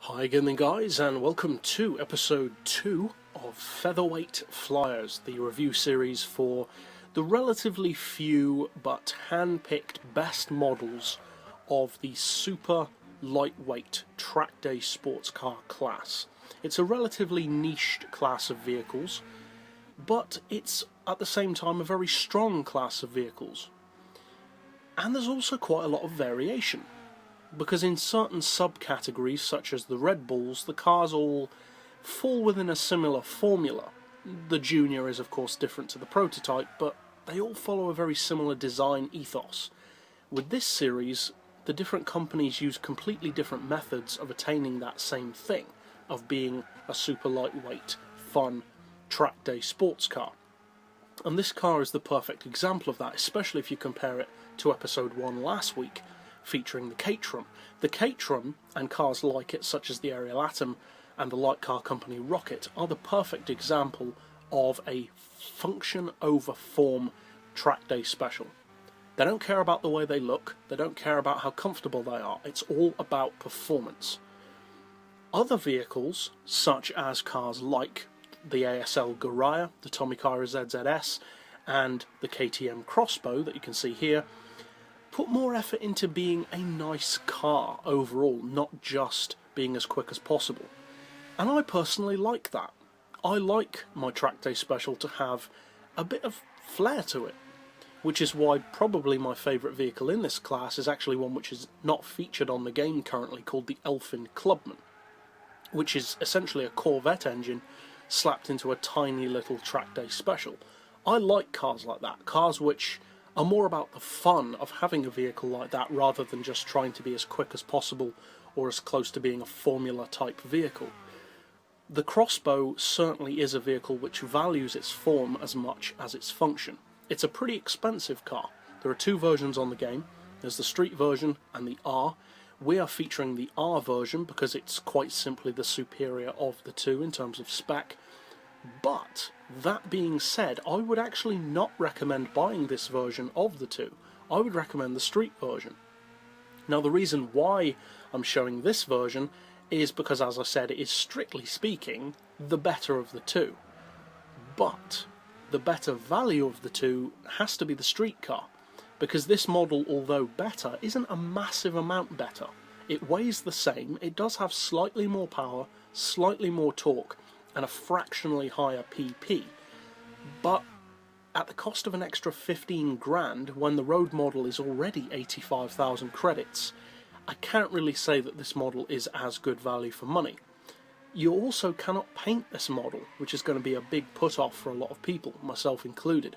Hi again then guys, and welcome to episode 2 of Featherweight Flyers, the review series for the relatively few but hand-picked best models of the super lightweight track day sports car class. It's a relatively niched class of vehicles, but it's at the same time a very strong class of vehicles. And there's also quite a lot of variation, because in certain subcategories, such as the Red Bulls, the cars all fall within a similar formula. The Junior is of course different to the prototype, but they all follow a very similar design ethos. With this series, the different companies use completely different methods of attaining that same thing, of being a super lightweight, fun, track day sports car. And this car is the perfect example of that, especially if you compare it to episode 1 last week, featuring the KTM. The KTM, and cars like it such as the Ariel Atom and the light car company Rocket, are the perfect example of a function over form track day special. They don't care about the way they look, they don't care about how comfortable they are, it's all about performance. Other vehicles, such as cars like the ASL Guraya, the Tomicara ZZS, and the KTM X-Bow that you can see here, put more effort into being a nice car overall, not just being as quick as possible. And I personally like that. I like my track day special to have a bit of flair to it, which is why probably my favourite vehicle in this class is actually one which is not featured on the game currently, called the Elfin Clubman, which is essentially a Corvette engine slapped into a tiny little track day special. I like cars like that, cars which are more about the fun of having a vehicle like that rather than just trying to be as quick as possible or as close to being a formula type vehicle. The X-Bow certainly is a vehicle which values its form as much as its function. It's a pretty expensive car. There are two versions on the game. There's the street version and the R. We are featuring the R version because it's quite simply the superior of the two in terms of spec. But that being said, I would actually not recommend buying this version of the two. I would recommend the street version. Now the reason why I'm showing this version is because, as I said, it is strictly speaking the better of the two. But the better value of the two has to be the street car, because this model, although better, isn't a massive amount better. It weighs the same, it does have slightly more power, slightly more torque, and a fractionally higher PP, but at the cost of an extra 15 grand when the road model is already 85,000 credits, I can't really say that this model is as good value for money. You also cannot paint this model, which is going to be a big put-off for a lot of people, myself included.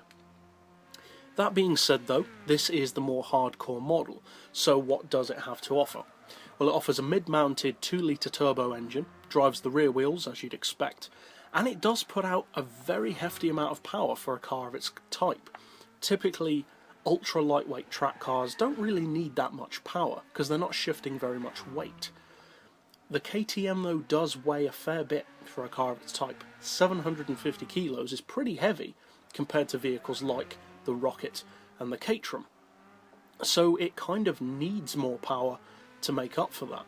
That being said though, this is the more hardcore model, so what does it have to offer? Well, it offers a mid-mounted 2-litre turbo engine, drives the rear wheels as you'd expect, and it does put out a very hefty amount of power for a car of its type. Typically, ultra lightweight track cars don't really need that much power because they're not shifting very much weight. The KTM though does weigh a fair bit for a car of its type. 750 kilos is pretty heavy compared to vehicles like the Rocket and the KTM. So it kind of needs more power to make up for that.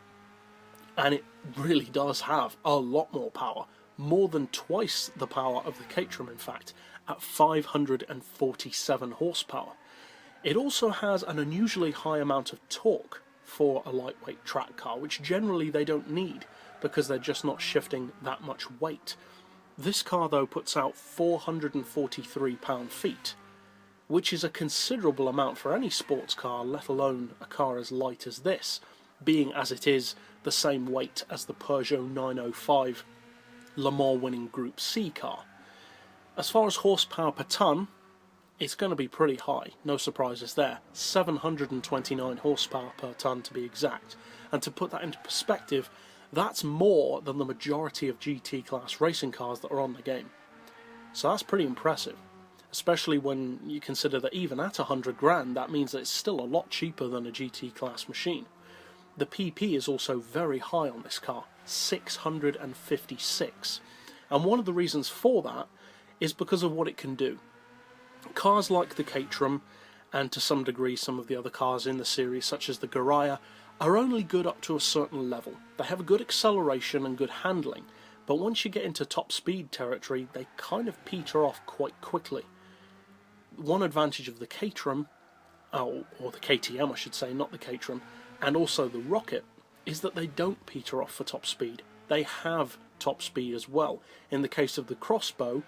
And it really does have a lot more power, more than twice the power of the KTM in fact, at 547 horsepower. It also has an unusually high amount of torque for a lightweight track car, which generally they don't need because they're just not shifting that much weight. This car though puts out 443 pound-feet, which is a considerable amount for any sports car, let alone a car as light as this, being as it is the same weight as the Peugeot 905 Le Mans winning Group C car. As far as horsepower per tonne, it's going to be pretty high, no surprises there. 729 horsepower per tonne to be exact. And to put that into perspective, that's more than the majority of GT class racing cars that are on the game. So that's pretty impressive, especially when you consider that even at 100 grand, that means that it's still a lot cheaper than a GT class machine. The PP is also very high on this car, 656. And one of the reasons for that is because of what it can do. Cars like the KTM, and to some degree some of the other cars in the series, such as the Guraya, are only good up to a certain level. They have a good acceleration and good handling, but once you get into top speed territory, they kind of peter off quite quickly. One advantage of the Caterham, or the KTM I should say, not the Caterham, and also the Rocket, is that they don't peter off for top speed. They have top speed as well. In the case of the Crossbow,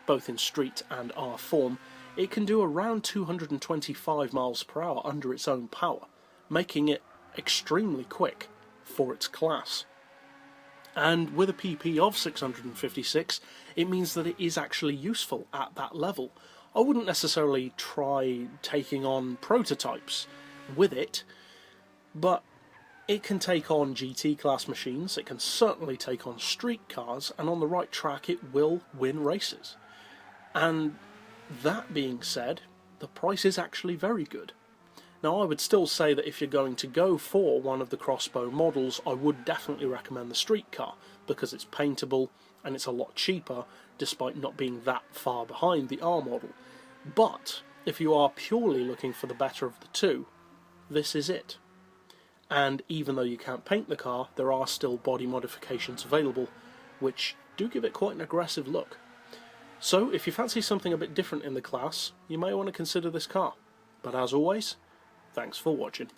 both in street and R form, it can do around 225 miles per hour under its own power, making it extremely quick for its class. And with a PP of 656, it means that it is actually useful at that level. I wouldn't necessarily try taking on prototypes with it, but it can take on GT class machines, it can certainly take on street cars, and on the right track it will win races. And that being said, the price is actually very good. Now, I would still say that if you're going to go for one of the Crossbow models, I would definitely recommend the street car, because it's paintable and it's a lot cheaper, despite not being that far behind the R model. But if you are purely looking for the better of the two, this is it. And even though you can't paint the car, there are still body modifications available, which do give it quite an aggressive look. So if you fancy something a bit different in the class, you may want to consider this car. But as always, thanks for watching.